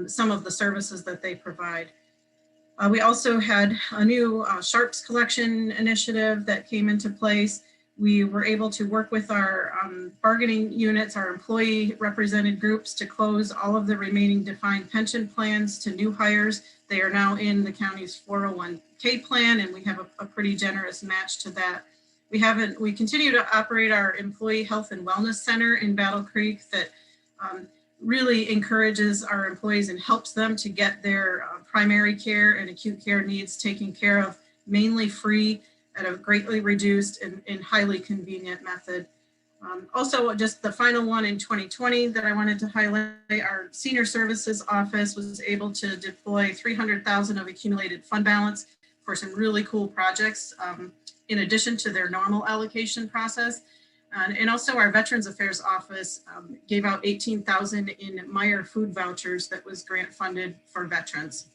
some of the services that they provide. We also had a new Sharps collection initiative that came into place. We were able to work with our bargaining units, our employee represented groups, to close all of the remaining defined pension plans to new hires. They are now in the county's 401k plan, and we have a pretty generous match to that. We continue to operate our employee health and wellness center in Battle Creek that really encourages our employees and helps them to get their primary care and acute care needs taken care of, mainly free at a greatly reduced and highly convenient method. Also, just the final one in 2020 that I wanted to highlight, our senior services office was able to deploy $300,000 of accumulated fund balance for some really cool projects in addition to their normal allocation process. And also our Veterans Affairs office gave out $18,000 in Meyer food vouchers that was grant funded for veterans.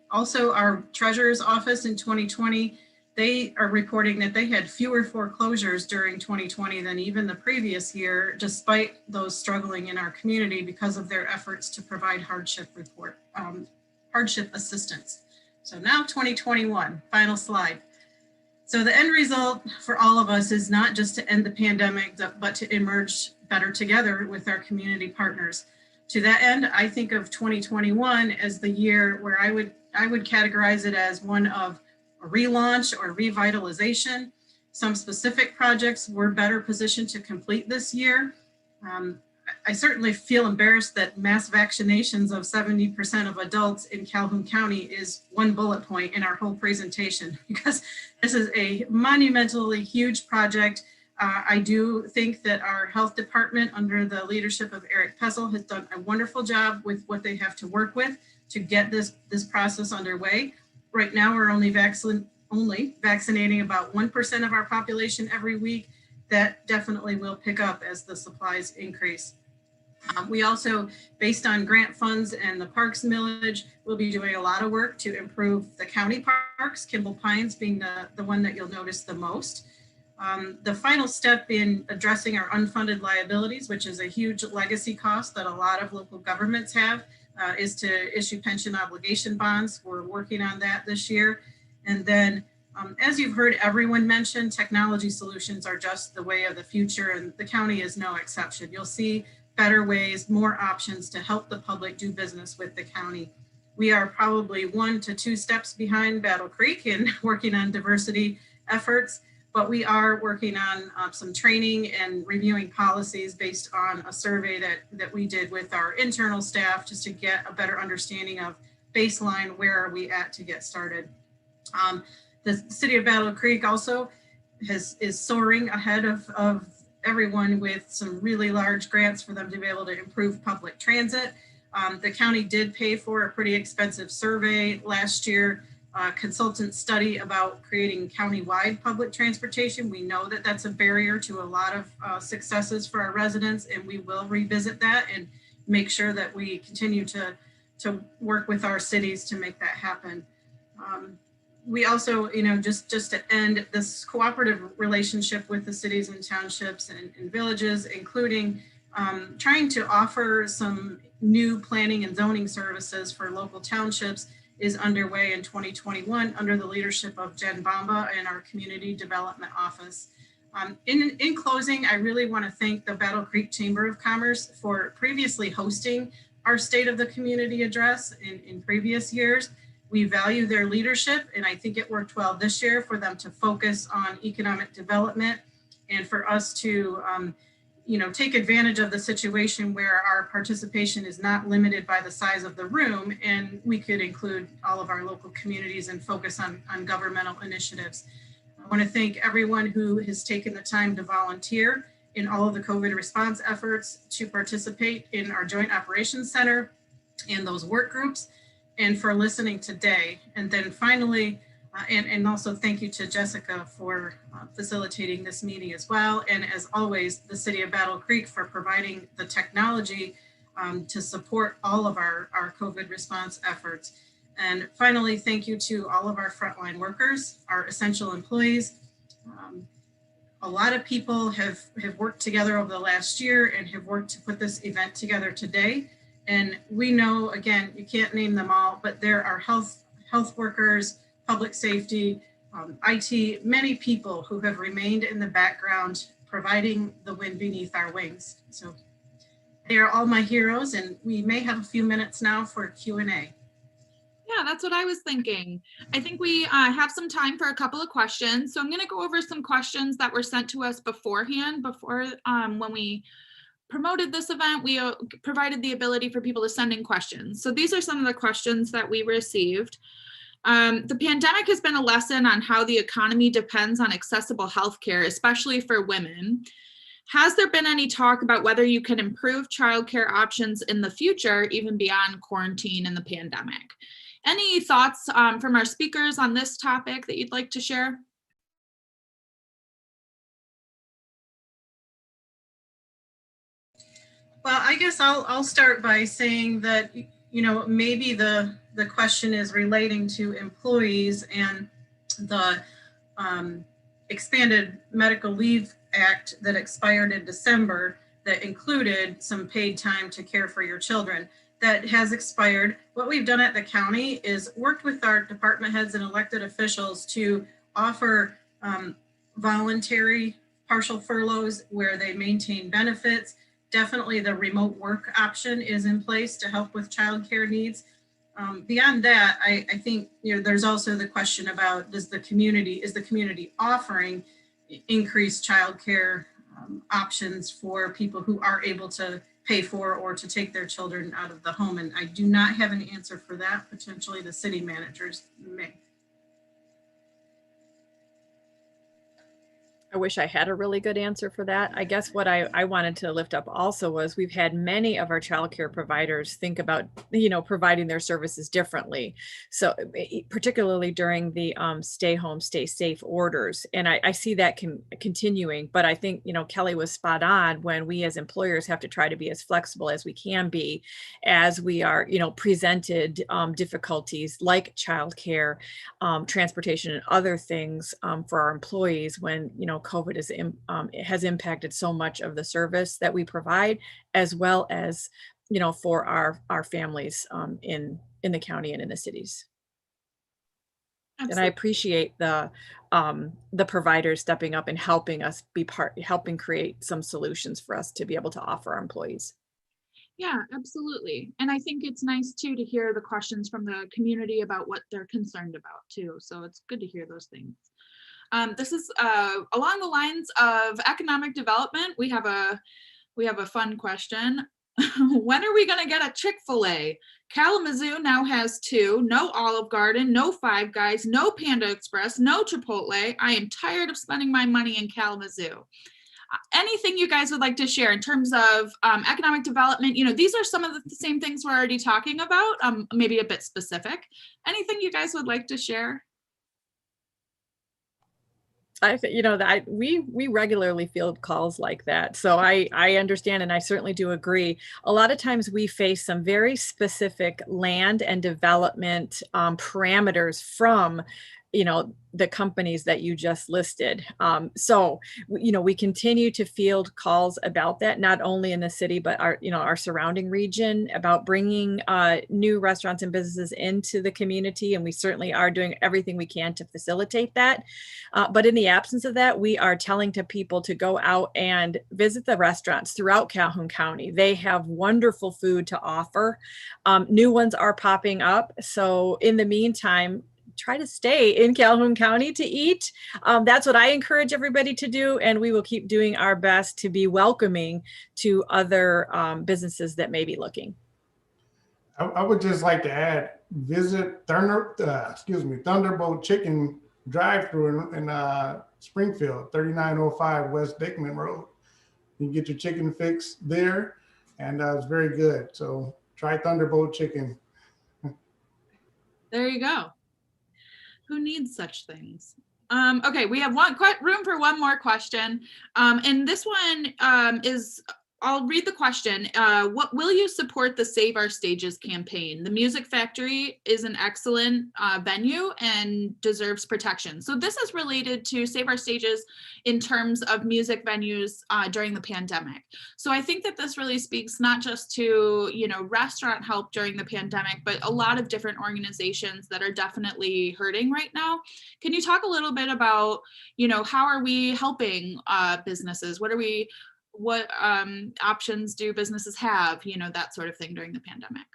Also our Treasurer's office in 2020, they are reporting that they had fewer foreclosures during 2020 than even the previous year, despite those struggling in our community because of their efforts to provide hardship assistance. So now 2021, final slide. So the end result for all of us is not just to end the pandemic, but to emerge better together with our community partners. To that end, I think of 2021 as the year where I would categorize it as one of a relaunch or revitalization. Some specific projects we're better positioned to complete this year. I certainly feel embarrassed that mass vaccinations of 70% of adults in Calhoun County is one bullet point in our whole presentation, because this is a monumentally huge project. I do think that our health department under the leadership of Eric Pessel has done a wonderful job with what they have to work with to get this process underway. Right now, we're only vaccinating about 1% of our population every week. That definitely will pick up as the supplies increase. We also, based on grant funds and the parks millage, will be doing a lot of work to improve the county parks, Kimball Pines being the one that you'll notice the most. The final step in addressing our unfunded liabilities, which is a huge legacy cost that a lot of local governments have, is to issue pension obligation bonds. We're working on that this year. And then, as you've heard everyone mention, technology solutions are just the way of the future, and the county is no exception. You'll see better ways, more options to help the public do business with the county. We are probably 1 to 2 steps behind Battle Creek in working on diversity efforts, but we are working on some training and reviewing policies based on a survey that we did with our internal staff, just to get a better understanding of baseline, where are we at to get started. The city of Battle Creek also is soaring ahead of everyone with some really large grants for them to be able to improve public transit. The county did pay for a pretty expensive survey last year, consultant study about creating county-wide public transportation. We know that that's a barrier to a lot of successes for our residents, and we will revisit that and make sure that we continue to work with our cities to make that happen. We also, just to end, this cooperative relationship with the cities and townships and villages, including trying to offer some new planning and zoning services for local townships, is underway in 2021 under the leadership of Jen Bamba and our Community Development Office. In closing, I really want to thank the Battle Creek Chamber of Commerce for previously hosting our State of the Community address in previous years. We value their leadership, and I think it worked well this year for them to focus on economic development and for us to take advantage of the situation where our participation is not limited by the size of the room, and we could include all of our local communities and focus on governmental initiatives. I want to thank everyone who has taken the time to volunteer in all of the COVID response efforts, to participate in our Joint Operations Center and those work groups. and for listening today. And then finally, and also thank you to Jessica for facilitating this meeting as well. And as always, the City of Battle Creek for providing the technology to support all of our COVID response efforts. And finally, thank you to all of our frontline workers, our essential employees. A lot of people have worked together over the last year and have worked to put this event together today. And we know, again, you can't name them all, but there are health workers, public safety, IT, many people who have remained in the background, providing the wind beneath our wings. So they are all my heroes, and we may have a few minutes now for Q&A. Yeah, that's what I was thinking. I think we have some time for a couple of questions. So I'm going to go over some questions that were sent to us beforehand, when we promoted this event, we provided the ability for people to send in questions. So these are some of the questions that we received. The pandemic has been a lesson on how the economy depends on accessible healthcare, especially for women. Has there been any talk about whether you can improve childcare options in the future, even beyond quarantine and the pandemic? Any thoughts from our speakers on this topic that you'd like to share? Well, I guess I'll start by saying that, you know, maybe the question is relating to employees and the expanded medical leave act that expired in December that included some paid time to care for your children. That has expired. What we've done at the county is worked with our department heads and elected officials to offer voluntary partial furloughs where they maintain benefits. Definitely the remote work option is in place to help with childcare needs. Beyond that, I think, you know, there's also the question about is the community offering increased childcare options for people who are able to pay for or to take their children out of the home. And I do not have an answer for that. Potentially the city managers may. I wish I had a really good answer for that. I guess what I wanted to lift up also was we've had many of our childcare providers think about, you know, providing their services differently. So particularly during the stay home, stay safe orders. And I see that continuing, but I think, you know, Kelly was spot on when we as employers have to try to be as flexible as we can be as we are, you know, presented difficulties like childcare, transportation and other things for our employees when, you know, COVID has impacted so much of the service that we provide, as well as, you know, for our families in the county and in the cities. Absolutely. And I appreciate the providers stepping up and helping us helping create some solutions for us to be able to offer our employees. Yeah, absolutely. And I think it's nice too to hear the questions from the community about what they're concerned about too. So it's good to hear those things. This is along the lines of economic development. We have a fun question. When are we going to get a Chick-fil-A? Kalamazoo now has 2, no Olive Garden, no Five Guys, no Panda Express, no Chipotle. I am tired of spending my money in Kalamazoo. Anything you guys would like to share in terms of economic development? You know, these are some of the same things we're already talking about, maybe a bit specific. Anything you guys would like to share? I think, you know, that we regularly field calls like that. So I understand, and I certainly do agree. A lot of times we face some very specific land and development parameters from, you know, the companies that you just listed. So, you know, we continue to field calls about that, not only in the city, but our surrounding region, about bringing new restaurants and businesses into the community. And we certainly are doing everything we can to facilitate that. But in the absence of that, we are telling to people to go out and visit the restaurants throughout Calhoun County. They have wonderful food to offer. New ones are popping up. So in the meantime, try to stay in Calhoun County to eat. That's what I encourage everybody to do. And we will keep doing our best to be welcoming to other businesses that may be looking. I would just like to add, visit Thunderbolt Chicken drive-through in Springfield, 3905 West Dickman Road. You can get your chicken fix there, and it's very good. So try Thunderbolt Chicken. There you go. Who needs such things? Okay, we have room for one more question. And this one is, I'll read the question. What will you support the Save Our Stages campaign? The Music Factory is an excellent venue and deserves protection. So this is related to Save Our Stages in terms of music venues during the pandemic. So I think that this really speaks not just to, you know, restaurant help during the pandemic, but a lot of different organizations that are definitely hurting right now. Can you talk a little bit about, you know, how are we helping businesses? What options do businesses have, you know, that sort of thing during the pandemic?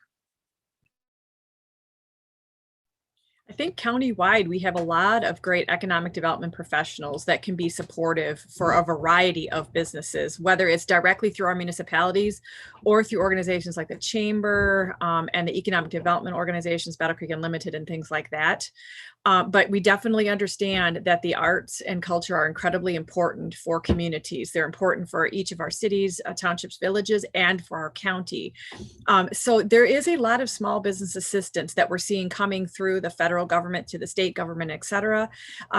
I think countywide, we have a lot of great economic development professionals that can be supportive for a variety of businesses, whether it's directly through our municipalities or through organizations like the Chamber and the economic development organizations, Battle Creek Unlimited and things like that. But we definitely understand that the arts and culture are incredibly important for communities. They're important for each of our cities, townships, villages, and for our county. So there is a lot of small business assistance that we're seeing coming through the federal government, to the state government, et cetera.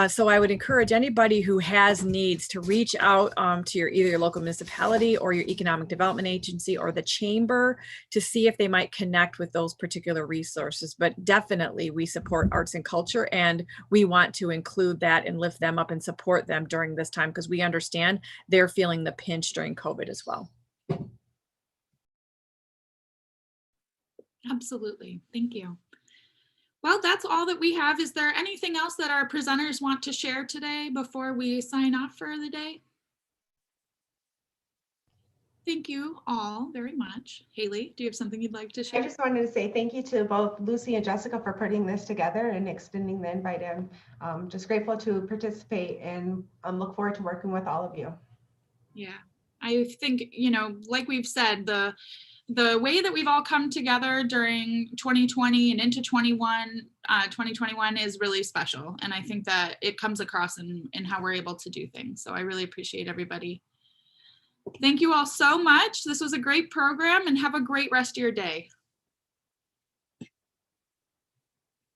So I would encourage anybody who has needs to reach out to either your local municipality or your economic development agency or the chamber to see if they might connect with those particular resources. But definitely we support arts and culture, and we want to include that and lift them up and support them during this time because we understand they're feeling the pinch during COVID as well. Absolutely. Thank you. Well, that's all that we have. Is there anything else that our presenters want to share today before we sign off for the day? Thank you all very much. Haley, do you have something you'd like to share? I just wanted to say thank you to both Lucy and Jessica for putting this together and extending the invite in. Just grateful to participate and look forward to working with all of you. Yeah, I think, you know, like we've said, the way that we've all come together during 2020 and into 2021 is really special. And I think that it comes across in how we're able to do things. So I really appreciate everybody. Thank you all so much. This was a great program and have a great rest of your day.